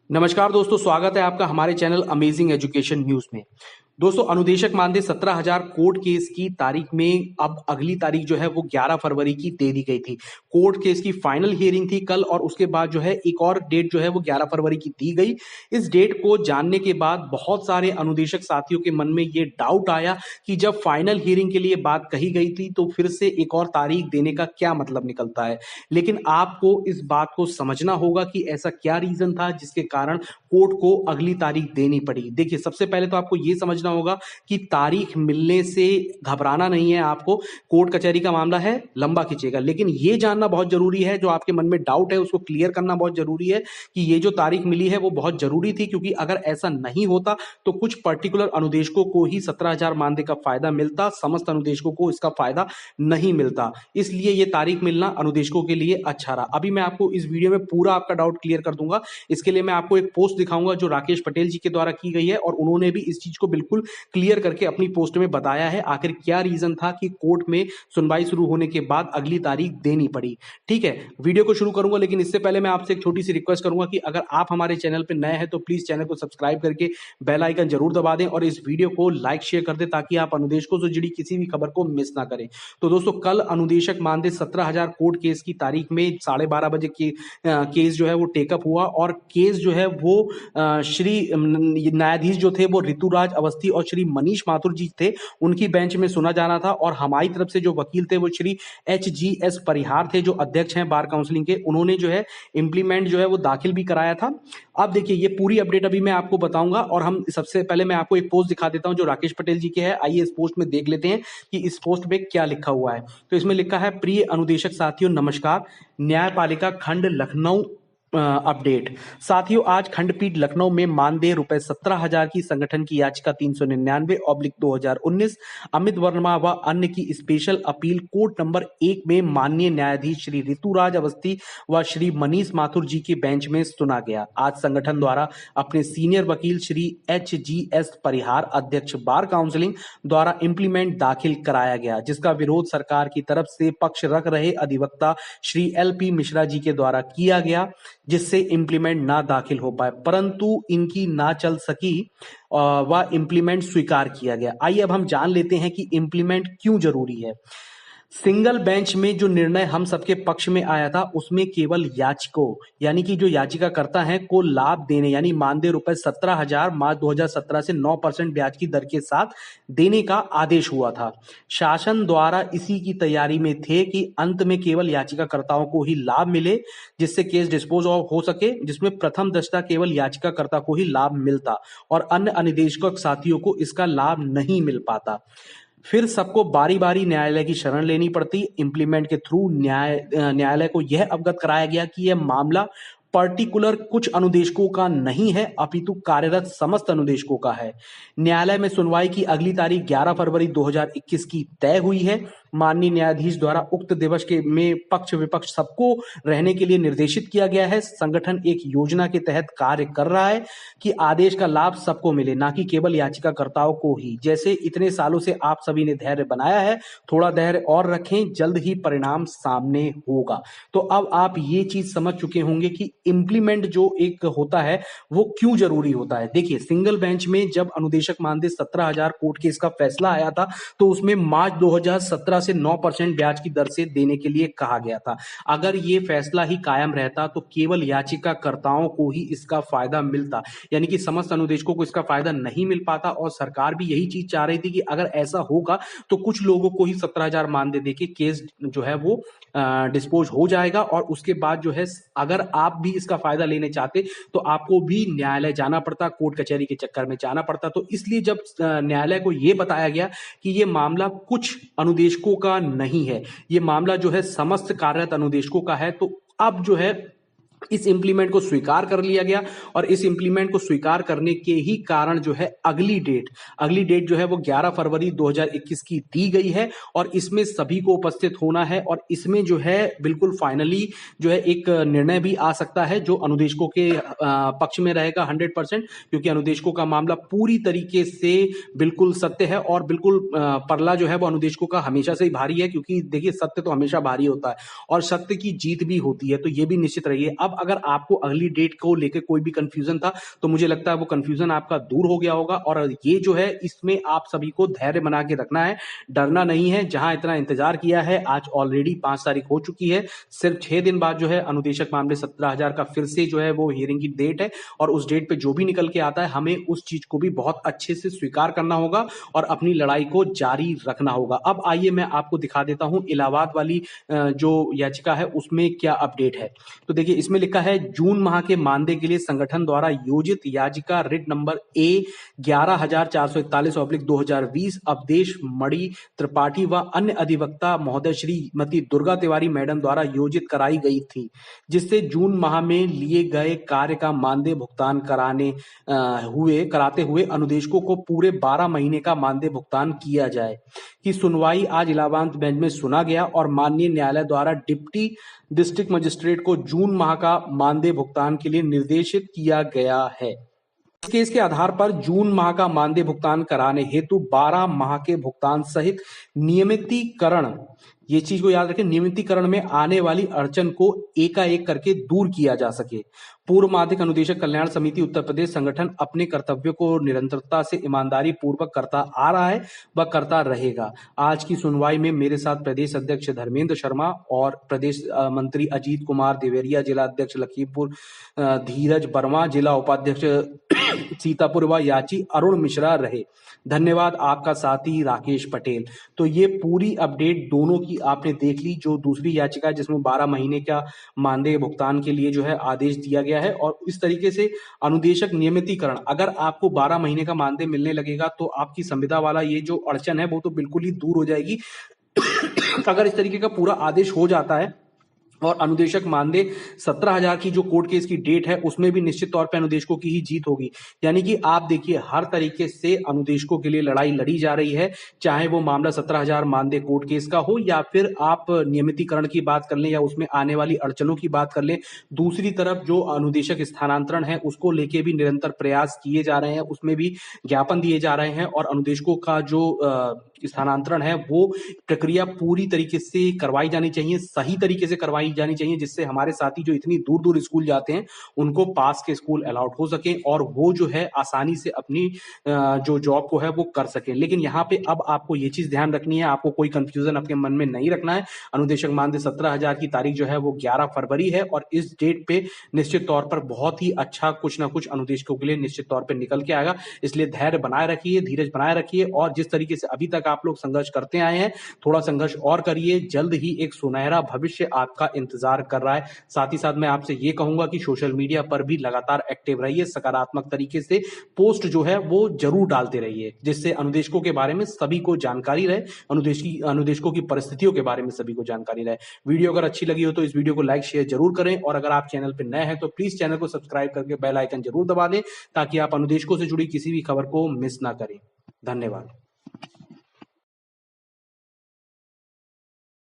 नमस्कार दोस्तों, स्वागत है आपका हमारे चैनल अमेजिंग एजुकेशन न्यूज में। दोस्तों, अनुदेशक मानदेय 17,000 कोर्ट केस की तारीख में अब अगली तारीख जो है वो 11 फरवरी की दे दी गई थी। कोर्ट केस की फाइनल हियरिंग थी कल और उसके बाद जो है एक और डेट जो है वो 11 फरवरी की दी गई। इस डेट को जानने के बाद बहुत सारे अनुदेशक साथियों के मन में ये डाउट आया कि जब फाइनल हियरिंग के लिए बात कही गई थी तो फिर से एक और तारीख देने का क्या मतलब निकलता है। लेकिन आपको इस बात को समझना होगा कि ऐसा क्या रीजन था जिसके कारण कोर्ट को अगली तारीख देनी पड़ी। देखिए, सबसे पहले तो आपको ये समझना होगा कि तारीख मिलने से घबराना नहीं है आपको। कोर्ट कचहरी का मामला है, लंबा खींचेगा, लेकिन ये जानना बहुत जरूरी है, जो आपके मन में डाउट है उसको क्लियर करना बहुत जरूरी है कि ये जो तारीख मिली है वो बहुत जरूरी थी, क्योंकि अगर ऐसा नहीं होता तो कुछ पर्टिकुलर अनुदेशकों को ही 17,000 मानदेय का फायदा मिलता, समस्त अनुदेशकों को इसका फायदा नहीं मिलता। इसलिए ये तारीख मिलना अनुदेशकों के लिए अच्छा रहा। अभी मैं आपको इस वीडियो में पूरा आपका डाउट क्लियर कर दूंगा। इसके लिए मैं आपको एक पोस्ट दिखाऊंगा जो राकेश पटेल जी के द्वारा की गई है और उन्होंने भी इस चीज को बिल्कुल क्लियर करके अपनी पोस्ट में बताया है आखिर क्या रीजन था कि कोर्ट में सुनवाई शुरू होने के बाद अगली तारीख देनी पड़ी। ठीक है, वीडियो को शुरू करूंगा, लेकिन इससे पहले मैं आपसे एक छोटी सी रिक्वेस्ट करूंगा कि अगर आप हमारे चैनल पर नए हैं तो प्लीज चैनल को सब्सक्राइब करके बेल आइकन जरूर दबा दें और इस वीडियो को लाइक शेयर कर दें ताकि आप अनुदेशकों से जुड़ी किसी भी खबर को मिस ना करें। तो दोस्तों, कल अनुदेशक मानदेय 17,000 कोर्ट केस की तारीख में 12:30 बजे की केस जो है वो टेकअप हुआ और केस जो है वो श्री न्यायाधीश जो थे वो ऋतुराज अवस्थी और श्री मनीष माथुर जी थे, उनकी बेंच में सुना जाना था। और हमारी तरफ से जो वकील थे वो श्री HGS परिहार थे, जो अध्यक्ष हैं बार काउंसिलिंग के। उन्होंने जो है इम्प्लीमेंट जो है वो दाखिल भी कराया था। अब देखिए, ये पूरी अपडेट अभी मैं आपको बताऊंगा और हम सबसे पहले मैं आपको एक पोस्ट दिखा देता हूं जो राकेश पटेल जी के है। आइए इस पोस्ट में देख लेते हैं कि इस पोस्ट में क्या लिखा हुआ है। तो इसमें लिखा है, प्रिय अनुदेशक साथियों नमस्कार, न्यायपालिका खंड लखनऊ अपडेट। साथियों, आज खंडपीठ लखनऊ में मानदेय रुपए 17,000 की संगठन की याचिका 399/2019 अमित वर्मा व अन्य की स्पेशल अपील कोर्ट नंबर 1 में माननीय न्यायाधीश श्री ऋतुराज अवस्थी व श्री मनीष माथुर जी की बेंच में सुना गया। आज संगठन द्वारा अपने सीनियर वकील श्री HGS परिहार अध्यक्ष बार काउंसिलिंग द्वारा इम्प्लीमेंट दाखिल कराया गया, जिसका विरोध सरकार की तरफ से पक्ष रख रहे अधिवक्ता श्री LP मिश्रा जी के द्वारा किया गया, जिससे इम्प्लीमेंट ना दाखिल हो पाए, परंतु इनकी ना चल सकी व इम्प्लीमेंट स्वीकार किया गया। आइए अब हम जान लेते हैं कि इम्प्लीमेंट क्यों जरूरी है। सिंगल बेंच में जो निर्णय हम सबके पक्ष में आया था उसमें केवल याचिकों यानी कि जो याचिका करता है को लाभ देने यानी मानदेय रुपए 17,000 मार्च 2017 से 9% ब्याज की दर के साथ देने का आदेश हुआ था। शासन द्वारा इसी की तैयारी में थे कि अंत में केवल याचिकाकर्ताओं को ही लाभ मिले, जिससे केस डिस्पोज ऑफ हो सके, जिसमें प्रथम दृष्टया केवल याचिकाकर्ता को ही लाभ मिलता और अन्य अनुदेशक साथियों को इसका लाभ नहीं मिल पाता। फिर सबको बारी बारी न्यायालय की शरण लेनी पड़ती। इम्प्लीमेंट के थ्रू न्यायालय को यह अवगत कराया गया कि यह मामला पर्टिकुलर कुछ अनुदेशकों का नहीं है, अपितु कार्यरत समस्त अनुदेशकों का है। न्यायालय में सुनवाई की अगली तारीख 11 फरवरी 2021 की तय हुई है। माननीय न्यायाधीश द्वारा उक्त दिवस के में पक्ष विपक्ष सबको रहने के लिए निर्देशित किया गया है। संगठन एक योजना के तहत कार्य कर रहा है कि आदेश का लाभ सबको मिले, ना कि केवल याचिकाकर्ताओं को ही। जैसे इतने सालों से आप सभी ने धैर्य बनाया है, थोड़ा धैर्य और रखें, जल्द ही परिणाम सामने होगा। तो अब आप ये चीज समझ चुके होंगे कि इम्प्लीमेंट जो एक होता है वो क्यों जरूरी होता है। देखिए, सिंगल बेंच में जब अनुदेशक मानदेय 17,000 कोर्ट केस का फैसला आया था तो उसमें मार्च 2017 से 9% ब्याज की दर से देने के लिए कहा गया था। अगर ये फैसला ही कायम रहता तो केवल याचिकाकर्ताओं को ही इसका फायदा मिलता, यानी कि समस्त अनुदेशकों को इसका फायदा नहीं मिल पाता। और सरकार भी यही चीज चाह रही थी कि अगर ऐसा होगा तो कुछ लोगों को ही 17,000 मानदेय देके केस जो है वो डिस्पोज हो जाएगा और उसके बाद जो है अगर आप भी इसका फायदा लेने चाहते तो आपको भी न्यायालय जाना पड़ता, कोर्ट कचहरी के चक्कर में जाना पड़ता। तो इसलिए जब न्यायालय को यह बताया गया कि यह मामला कुछ अनुदेशकों का नहीं है, यह मामला जो है समस्त कार्यरत अनुदेशकों का है, तो अब जो है इस इंप्लीमेंट को स्वीकार कर लिया गया। और इस इंप्लीमेंट को स्वीकार करने के ही कारण जो है अगली डेट जो है वो 11 फरवरी 2021 की दी गई है और इसमें सभी को उपस्थित होना है। और इसमें जो है बिल्कुल फाइनली जो है एक निर्णय भी आ सकता है जो अनुदेशकों के पक्ष में रहेगा 100%, क्योंकि अनुदेशकों का मामला पूरी तरीके से बिल्कुल सत्य है और बिल्कुल परला जो है वो अनुदेशकों का हमेशा से ही भारी है, क्योंकि देखिए सत्य तो हमेशा भारी होता है और सत्य की जीत भी होती है, तो ये भी निश्चित रहिए। अब अब अगर आपको अगली डेट को लेकर कोई भी कंफ्यूजन था तो मुझे लगता है वो कंफ्यूजन आपका दूर हो गया होगा। और ये जो है इसमें आप सभी को धैर्य बना के रखना है, डरना नहीं है। जहां इतना इंतजार किया है, आज ऑलरेडी 5 तारीख हो चुकी है, सिर्फ 6 दिन बाद जो है अनुदेशक मामले 17,000 का फिर से जो है वो हियरिंग की डेट है। और उस डेट पे जो भी निकल के आता है हमें उस चीज को भी बहुत अच्छे से स्वीकार करना होगा और अपनी लड़ाई को जारी रखना होगा। अब आइए मैं आपको दिखा देता हूं इलाहाबाद वाली जो याचिका है उसमें क्या अपडेट है। तो देखिए इसमें लिखा है, जून माह के मानदेय के लिए संगठन द्वारा योजित याचिका writ number A 11,441/2020 Awadhesh Mani Tripathi व अन्य अधिवक्ता महोदय श्रीमती दुर्गा तिवारी मैडम द्वारा योजित कराई गई थी, जिससे जून माह में लिए गए कार्य का मानदेय भुगतान कराते हुए अनुदेशकों को पूरे 12 महीने का मानदेय भुगतान किया जाए की सुनवाई आज इलाहाबाद बेंच में सुना गया और माननीय न्यायालय द्वारा डिप्टी डिस्ट्रिक्ट मजिस्ट्रेट को जून माह का मानदेय भुगतान के लिए निर्देशित किया गया है। इस केस के आधार पर जून माह का मानदेय भुगतान कराने हेतु 12 माह के भुगतान सहित नियमितीकरण, ये चीज को याद रखें, नियमितीकरण में आने वाली अड़चन को एकाएक करके दूर किया जा सके। पूर्व माध्यमिक अनुदेशक कल्याण समिति उत्तर प्रदेश संगठन अपने कर्तव्यों को निरंतरता से ईमानदारी पूर्वक करता आ रहा है व करता रहेगा। आज की सुनवाई में मेरे साथ प्रदेश अध्यक्ष धर्मेंद्र शर्मा और प्रदेश मंत्री अजीत कुमार देवेरिया, जिला अध्यक्ष लखीमपुर धीरज वर्मा, जिला उपाध्यक्ष सीतापुर व याची अरुण मिश्रा रहे। धन्यवाद आपका साथी राकेश पटेल। तो ये पूरी अपडेट दोनों की आपने देख ली। जो दूसरी याचिका है जिसमें 12 महीने का मानदेय भुगतान के लिए जो है आदेश दिया गया है, और इस तरीके से अनुदेशक नियमितीकरण, अगर आपको 12 महीने का मानदेय मिलने लगेगा तो आपकी संविदा वाला ये जो अड़चन है वो तो बिल्कुल ही दूर हो जाएगी। अगर इस तरीके का पूरा आदेश हो जाता है और अनुदेशक मानदेय 17,000 की जो कोर्ट केस की डेट है उसमें भी निश्चित तौर पे अनुदेशकों की ही जीत होगी। यानी कि आप देखिए हर तरीके से अनुदेशकों के लिए लड़ाई लड़ी जा रही है, चाहे वो मामला 17,000 मानदेय कोर्ट केस का हो या फिर आप नियमितीकरण की बात कर लें या उसमें आने वाली अड़चनों की बात कर लें। दूसरी तरफ जो अनुदेशक स्थानांतरण है उसको लेके भी निरंतर प्रयास किए जा रहे हैं, उसमें भी ज्ञापन दिए जा रहे हैं और अनुदेशकों का जो स्थानांतरण है वो प्रक्रिया पूरी तरीके से करवाई जानी चाहिए, सही तरीके से करवाई जानी चाहिए, जिससे हमारे साथी जो इतनी दूर दूर स्कूल जाते हैं उनको पास के स्कूल अलॉट हो सके और वो जो है आसानी से अपनी जो जॉब को है वो कर सके। लेकिन यहाँ पे अब आपको ये चीज ध्यान रखनी है, आपको कोई कंफ्यूजन अपने मन में नहीं रखना है। अनुदेशक मानदेय 17,000 की तारीख जो है वो 11 फरवरी है और इस डेट पे निश्चित तौर पर बहुत ही अच्छा कुछ ना कुछ अनुदेशकों के लिए निश्चित तौर पर निकल के आएगा। इसलिए धैर्य बनाए रखिए, धीरज बनाए रखिए और जिस तरीके से अभी तक आप लोग संघर्ष करते आए हैं थोड़ा संघर्ष और करिए। जल्द ही एक सुनहरा भविष्य आपका इंतजार कर रहा है। साथ ही साथ मैं आपसे ये कहूंगा कि सोशल मीडिया पर भी लगातार एक्टिव रहिए, सकारात्मक तरीके से पोस्ट जो है वो जरूर डालते रहिए, जिससे अनुदेशकों के बारे में सभी को जानकारी रहे, अनुदेशकों की परिस्थितियों के बारे में सभी को जानकारी रहे। वीडियो अगर अच्छी लगी हो तो इस वीडियो को लाइक शेयर जरूर करें और अगर आप चैनल पर नए हैं तो प्लीज चैनल को सब्सक्राइब करके बेल आइकन जरूर दबा दें ताकि आप अनुदेशकों से जुड़ी किसी भी खबर को मिस ना करें। धन्यवाद।